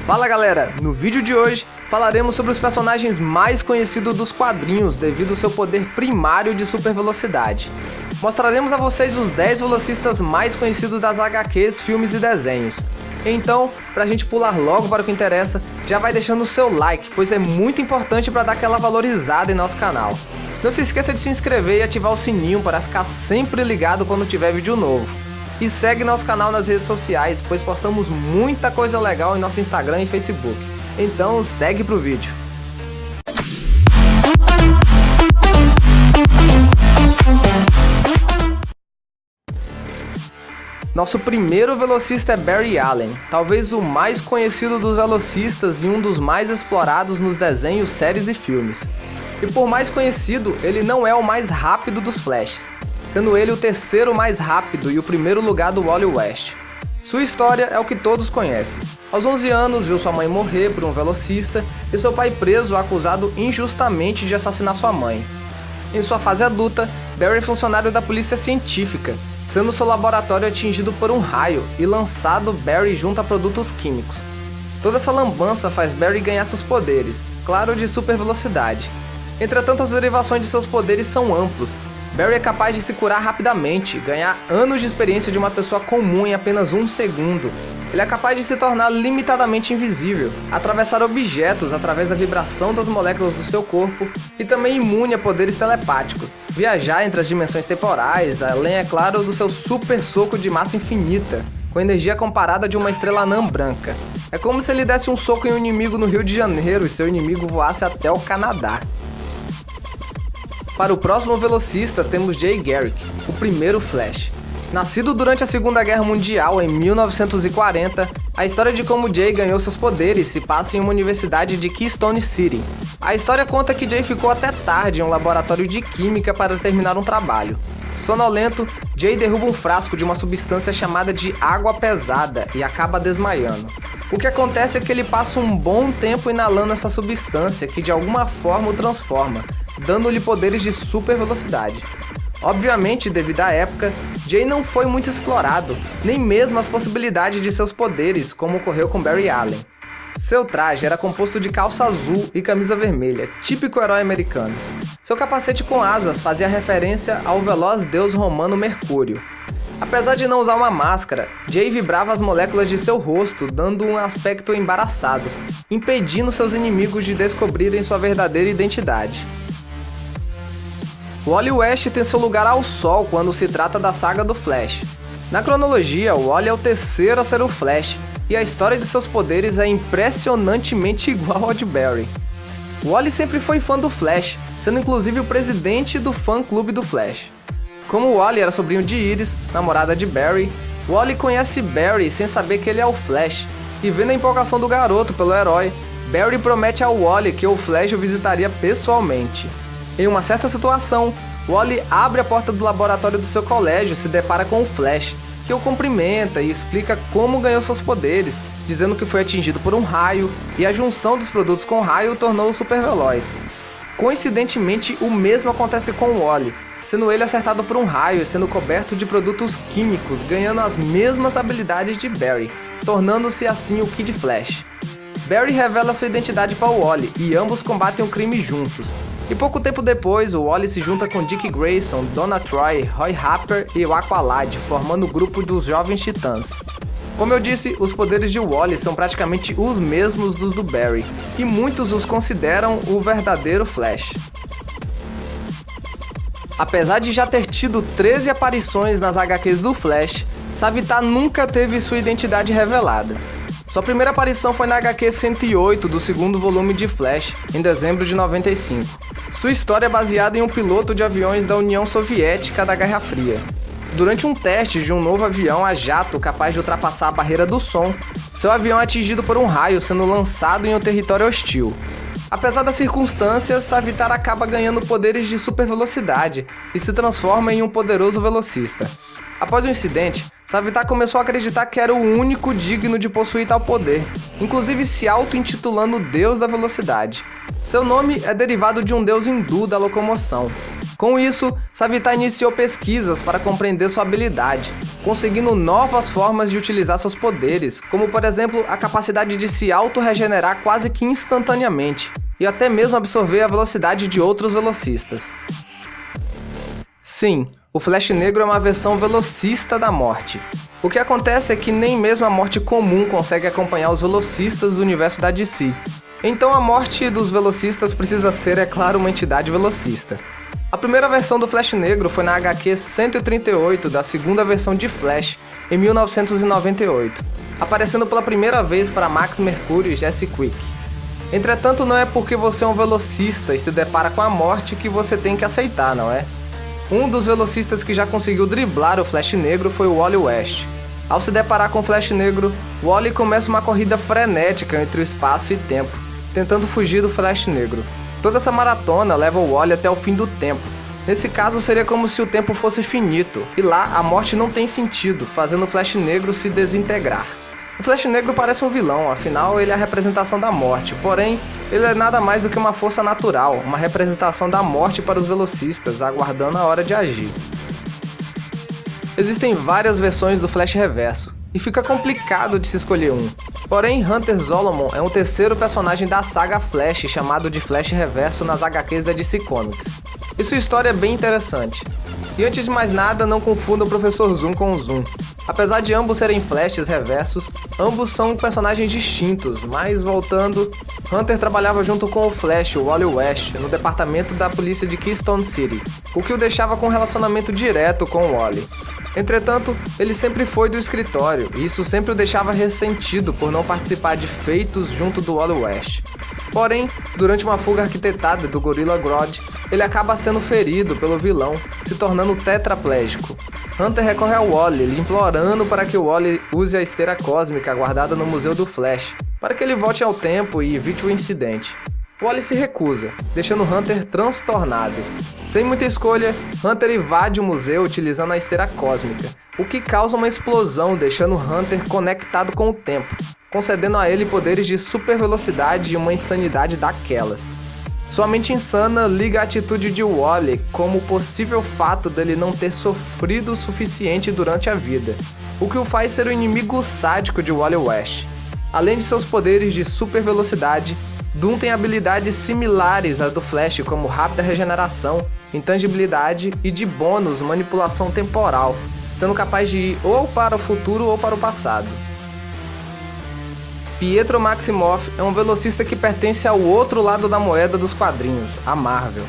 Fala galera, no vídeo de hoje falaremos sobre os personagens mais conhecidos dos quadrinhos devido ao seu poder primário de super velocidade. Mostraremos a vocês os 10 velocistas mais conhecidos das HQs, filmes e desenhos. Então, pra gente pular logo para o que interessa, já vai deixando o seu like, pois é muito importante para dar aquela valorizada em nosso canal. Não se esqueça de se inscrever e ativar o sininho para ficar sempre ligado quando tiver vídeo novo. E segue nosso canal nas redes sociais, pois postamos muita coisa legal em nosso Instagram e Facebook. Então segue pro vídeo. Nosso primeiro velocista é Barry Allen, talvez o mais conhecido dos velocistas e um dos mais explorados nos desenhos, séries e filmes. E por mais conhecido, ele não é o mais rápido dos Flashes, sendo ele o terceiro mais rápido e o primeiro lugar do Wally West. Sua história é o que todos conhecem. Aos 11 anos, viu sua mãe morrer por um velocista e seu pai preso acusado injustamente de assassinar sua mãe. Em sua fase adulta, Barry é funcionário da polícia científica, sendo seu laboratório atingido por um raio e lançado Barry junto a produtos químicos. Toda essa lambança faz Barry ganhar seus poderes, claro, de super velocidade. Entretanto, as derivações de seus poderes são amplos. Barry é capaz de se curar rapidamente, ganhar anos de experiência de uma pessoa comum em apenas um segundo. Ele é capaz de se tornar limitadamente invisível, atravessar objetos através da vibração das moléculas do seu corpo e também imune a poderes telepáticos, viajar entre as dimensões temporais, além, é claro, do seu super soco de massa infinita, com energia comparada de uma estrela anã branca. É como se ele desse um soco em um inimigo no Rio de Janeiro e seu inimigo voasse até o Canadá. Para o próximo velocista temos Jay Garrick, o primeiro Flash. Nascido durante a Segunda Guerra Mundial em 1940, a história de como Jay ganhou seus poderes se passa em uma universidade de Keystone City. A história conta que Jay ficou até tarde em um laboratório de química para terminar um trabalho. Sonolento, Jay derruba um frasco de uma substância chamada de água pesada e acaba desmaiando. O que acontece é que ele passa um bom tempo inalando essa substância que de alguma forma o transforma, dando-lhe poderes de super velocidade. Obviamente, devido à época, Jay não foi muito explorado, nem mesmo as possibilidades de seus poderes, como ocorreu com Barry Allen. Seu traje era composto de calça azul e camisa vermelha, típico herói americano. Seu capacete com asas fazia referência ao veloz deus romano Mercúrio. Apesar de não usar uma máscara, Jay vibrava as moléculas de seu rosto, dando um aspecto embaraçado, impedindo seus inimigos de descobrirem sua verdadeira identidade. Wally West tem seu lugar ao sol quando se trata da saga do Flash. Na cronologia, Wally é o terceiro a ser o Flash, e a história de seus poderes é impressionantemente igual ao de Barry. Wally sempre foi fã do Flash, sendo inclusive o presidente do fã-clube do Flash. Como Wally era sobrinho de Iris, namorada de Barry, Wally conhece Barry sem saber que ele é o Flash, e vendo a empolgação do garoto pelo herói, Barry promete ao Wally que o Flash o visitaria pessoalmente. Em uma certa situação, Wally abre a porta do laboratório do seu colégio e se depara com o Flash, que o cumprimenta e explica como ganhou seus poderes, dizendo que foi atingido por um raio e a junção dos produtos com o raio o tornou super veloz. Coincidentemente, o mesmo acontece com Wally, sendo ele acertado por um raio e sendo coberto de produtos químicos, ganhando as mesmas habilidades de Barry, tornando-se assim o Kid Flash. Barry revela sua identidade para o Wally e ambos combatem o crime juntos. E pouco tempo depois, o Wally se junta com Dick Grayson, Donna Troy, Roy Harper e o Aqualad, formando o grupo dos Jovens Titãs. Como eu disse, os poderes de Wally são praticamente os mesmos dos do Barry, e muitos os consideram o verdadeiro Flash. Apesar de já ter tido 13 aparições nas HQs do Flash, Savitar nunca teve sua identidade revelada. Sua primeira aparição foi na HQ 108 do segundo volume de Flash, em dezembro de 95. Sua história é baseada em um piloto de aviões da União Soviética da Guerra Fria. Durante um teste de um novo avião a jato capaz de ultrapassar a barreira do som, seu avião é atingido por um raio sendo lançado em um território hostil. Apesar das circunstâncias, Savitar acaba ganhando poderes de super velocidade e se transforma em um poderoso velocista. Após o incidente, Savitar começou a acreditar que era o único digno de possuir tal poder, inclusive se auto-intitulando Deus da Velocidade. Seu nome é derivado de um deus hindu da locomoção. Com isso, Savitar iniciou pesquisas para compreender sua habilidade, conseguindo novas formas de utilizar seus poderes, como por exemplo a capacidade de se auto-regenerar quase que instantaneamente, e até mesmo absorver a velocidade de outros velocistas. Sim, o Flash Negro é uma versão velocista da morte. O que acontece é que nem mesmo a morte comum consegue acompanhar os velocistas do universo da DC. Então a morte dos velocistas precisa ser, é claro, uma entidade velocista. A primeira versão do Flash Negro foi na HQ 138 da segunda versão de Flash, em 1998, aparecendo pela primeira vez para Max Mercúrio e Jesse Quick. Entretanto, não é porque você é um velocista e se depara com a morte que você tem que aceitar, não é? Um dos velocistas que já conseguiu driblar o Flash Negro foi o Wally West. Ao se deparar com o Flash Negro, Wally começa uma corrida frenética entre o espaço e tempo, tentando fugir do Flash Negro. Toda essa maratona leva o Wally até o fim do tempo. Nesse caso, seria como se o tempo fosse finito, e lá a morte não tem sentido, fazendo o Flash Negro se desintegrar. O Flash Negro parece um vilão, afinal ele é a representação da morte, porém ele é nada mais do que uma força natural, uma representação da morte para os velocistas, aguardando a hora de agir. Existem várias versões do Flash Reverso, e fica complicado de se escolher um. Porém, Hunter Zolomon é um terceiro personagem da saga Flash, chamado de Flash Reverso nas HQs da DC Comics. E sua história é bem interessante. E antes de mais nada, não confunda o Professor Zoom com o Zoom. Apesar de ambos serem Flashes reversos, ambos são personagens distintos, mas voltando, Hunter trabalhava junto com o Flash, o Wally West, no departamento da polícia de Keystone City, o que o deixava com um relacionamento direto com o Wally. Entretanto, ele sempre foi do escritório, e isso sempre o deixava ressentido por não participar de feitos junto do Wally West. Porém, durante uma fuga arquitetada do Gorilla Grodd, ele acaba sendo ferido pelo vilão, se tornando tetraplégico. Hunter recorre ao Wally, lhe implorando para que o Wally use a esteira cósmica guardada no Museu do Flash, para que ele volte ao tempo e evite o incidente. Wally se recusa, deixando Hunter transtornado. Sem muita escolha, Hunter invade o museu utilizando a esteira cósmica, o que causa uma explosão, deixando Hunter conectado com o tempo, concedendo a ele poderes de super velocidade e uma insanidade daquelas. Sua mente insana liga a atitude de Wally como o possível fato dele não ter sofrido o suficiente durante a vida, o que o faz ser o inimigo sádico de Wally West. Além de seus poderes de super velocidade, Doom tem habilidades similares às do Flash, como rápida regeneração, intangibilidade e de bônus manipulação temporal, sendo capaz de ir ou para o futuro ou para o passado. Pietro Maximoff é um velocista que pertence ao outro lado da moeda dos quadrinhos, a Marvel.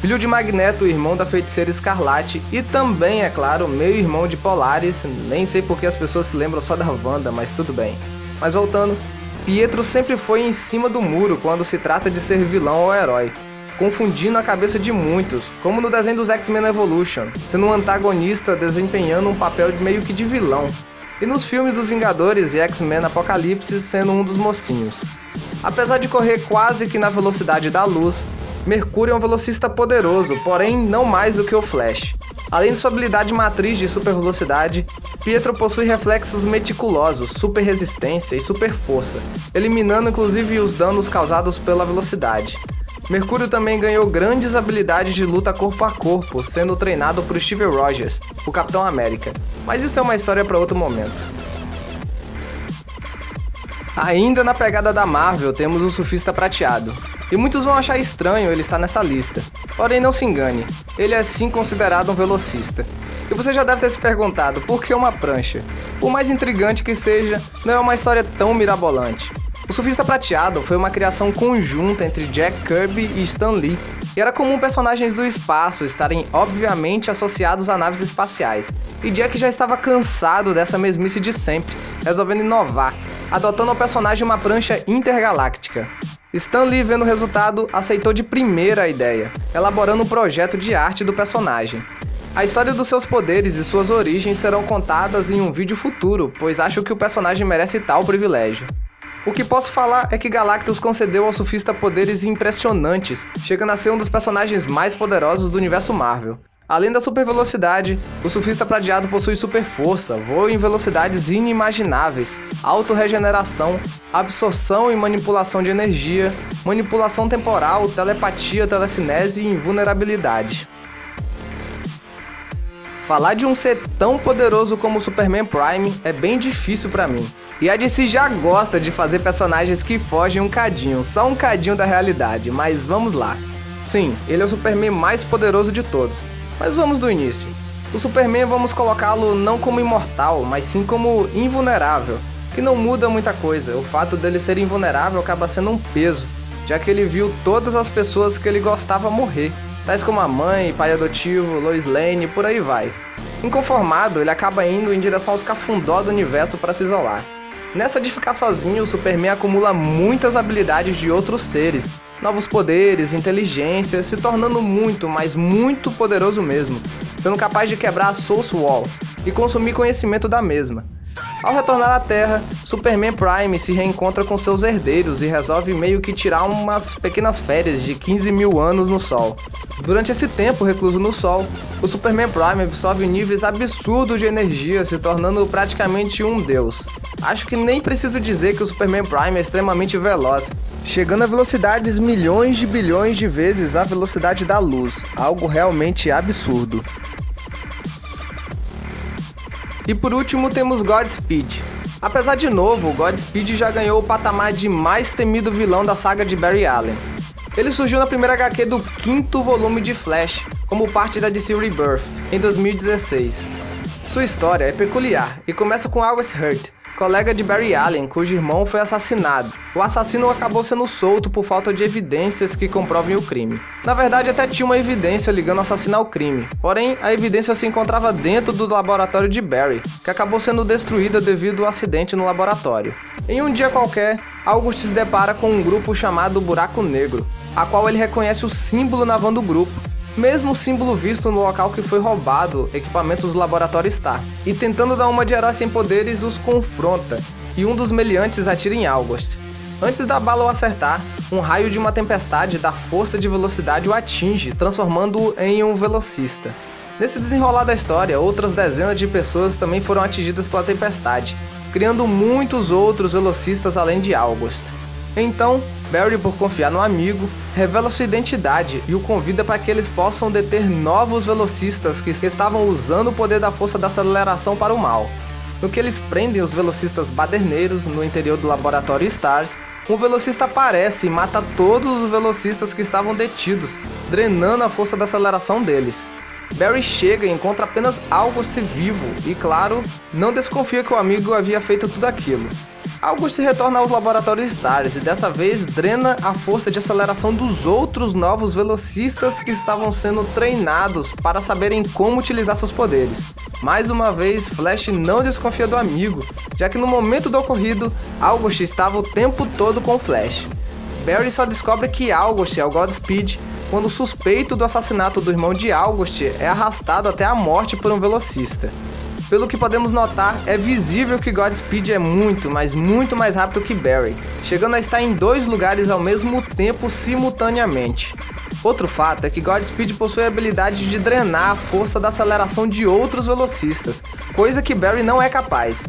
Filho de Magneto, irmão da Feiticeira Escarlate e também, é claro, meio-irmão de Polaris, nem sei porque as pessoas se lembram só da Wanda, mas tudo bem. Mas voltando, Pietro sempre foi em cima do muro quando se trata de ser vilão ou herói, confundindo a cabeça de muitos, como no desenho dos X-Men Evolution, sendo um antagonista desempenhando um papel meio que de vilão, e nos filmes dos Vingadores e X-Men Apocalipse sendo um dos mocinhos. Apesar de correr quase que na velocidade da luz, Mercúrio é um velocista poderoso, porém não mais do que o Flash. Além de sua habilidade matriz de super velocidade, Pietro possui reflexos meticulosos, super resistência e super força, eliminando inclusive os danos causados pela velocidade. Mercúrio também ganhou grandes habilidades de luta corpo a corpo, sendo treinado por Steve Rogers, o Capitão América, mas isso é uma história para outro momento. Ainda na pegada da Marvel, temos o Surfista Prateado, e muitos vão achar estranho ele estar nessa lista, porém não se engane, ele é sim considerado um velocista. E você já deve ter se perguntado, por que uma prancha? Por mais intrigante que seja, não é uma história tão mirabolante. O Surfista Prateado foi uma criação conjunta entre Jack Kirby e Stan Lee, e era comum personagens do espaço estarem obviamente associados a naves espaciais, e Jack já estava cansado dessa mesmice de sempre, resolvendo inovar, adotando ao personagem uma prancha intergaláctica. Stan Lee, vendo o resultado, aceitou de primeira a ideia, elaborando um projeto de arte do personagem. A história dos seus poderes e suas origens serão contadas em um vídeo futuro, pois acho que o personagem merece tal privilégio. O que posso falar é que Galactus concedeu ao surfista poderes impressionantes, chegando a ser um dos personagens mais poderosos do universo Marvel. Além da super velocidade, o Surfista Prateado possui super força, voo em velocidades inimagináveis, autorregeneração, absorção e manipulação de energia, manipulação temporal, telepatia, telecinese e invulnerabilidade. Falar de um ser tão poderoso como o Superman Prime é bem difícil pra mim. E a DC já gosta de fazer personagens que fogem um cadinho, só um cadinho da realidade, mas vamos lá. Sim, ele é o Superman mais poderoso de todos, mas vamos do início. O Superman vamos colocá-lo não como imortal, mas sim como invulnerável, que não muda muita coisa. O fato dele ser invulnerável acaba sendo um peso, já que ele viu todas as pessoas que ele gostava morrer, tais como a mãe, pai adotivo, Lois Lane e por aí vai. Inconformado, ele acaba indo em direção aos cafundó do universo para se isolar. Nessa de ficar sozinho, o Superman acumula muitas habilidades de outros seres, novos poderes, inteligência, se tornando muito, mas muito poderoso mesmo, sendo capaz de quebrar a Source Wall e consumir conhecimento da mesma. Ao retornar à Terra, Superman Prime se reencontra com seus herdeiros e resolve meio que tirar umas pequenas férias de 15 mil anos no Sol. Durante esse tempo recluso no Sol, o Superman Prime absorve níveis absurdos de energia, se tornando praticamente um deus. Acho que nem preciso dizer que o Superman Prime é extremamente veloz, chegando a velocidades milhões de bilhões de vezes a velocidade da luz, algo realmente absurdo. E por último temos Godspeed. Apesar de novo, Godspeed já ganhou o patamar de mais temido vilão da saga de Barry Allen. Ele surgiu na primeira HQ do 5º volume de Flash, como parte da DC Rebirth, em 2016. Sua história é peculiar e começa com August Hurt, colega de Barry Allen, cujo irmão foi assassinado. O assassino acabou sendo solto por falta de evidências que comprovem o crime. Na verdade, até tinha uma evidência ligando o assassino ao crime, porém, a evidência se encontrava dentro do laboratório de Barry, que acabou sendo destruída devido ao acidente no laboratório. Em um dia qualquer, August se depara com um grupo chamado Buraco Negro, a qual ele reconhece o símbolo na van do grupo, mesmo o símbolo visto no local que foi roubado equipamentos do laboratório Star, e tentando dar uma de herói sem poderes os confronta, e um dos meliantes atira em August. Antes da bala o acertar, um raio de uma tempestade da força de velocidade o atinge, transformando-o em um velocista. Nesse desenrolar da história, outras dezenas de pessoas também foram atingidas pela tempestade, criando muitos outros velocistas além de August. Então, Barry, por confiar no amigo, revela sua identidade e o convida para que eles possam deter novos velocistas que estavam usando o poder da força da aceleração para o mal. No que eles prendem os velocistas baderneiros no interior do laboratório Stars, um velocista aparece e mata todos os velocistas que estavam detidos, drenando a força da aceleração deles. Barry chega e encontra apenas August vivo e, claro, não desconfia que o amigo havia feito tudo aquilo. August retorna aos laboratórios Stars e dessa vez drena a força de aceleração dos outros novos velocistas que estavam sendo treinados para saberem como utilizar seus poderes. Mais uma vez, Flash não desconfia do amigo, já que no momento do ocorrido, August estava o tempo todo com Flash. Barry só descobre que August é o Godspeed quando o suspeito do assassinato do irmão de August é arrastado até a morte por um velocista. Pelo que podemos notar, é visível que Godspeed é muito, mas muito mais rápido que Barry, chegando a estar em 2 lugares ao mesmo tempo simultaneamente. Outro fato é que Godspeed possui a habilidade de drenar a força da aceleração de outros velocistas, coisa que Barry não é capaz.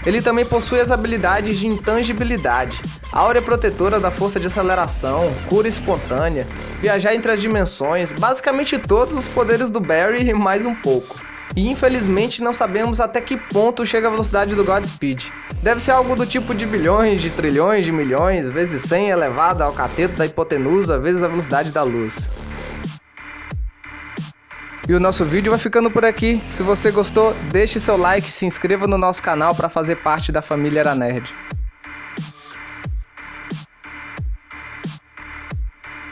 Ele também possui as habilidades de intangibilidade, áurea protetora da força de aceleração, cura espontânea, viajar entre as dimensões, basicamente todos os poderes do Barry e mais um pouco. E infelizmente não sabemos até que ponto chega a velocidade do Godspeed. Deve ser algo do tipo de bilhões, de trilhões, de milhões, vezes 100 elevado ao cateto da hipotenusa, vezes a velocidade da luz. E o nosso vídeo vai ficando por aqui. Se você gostou, deixe seu like e se inscreva no nosso canal para fazer parte da família Era Nerd.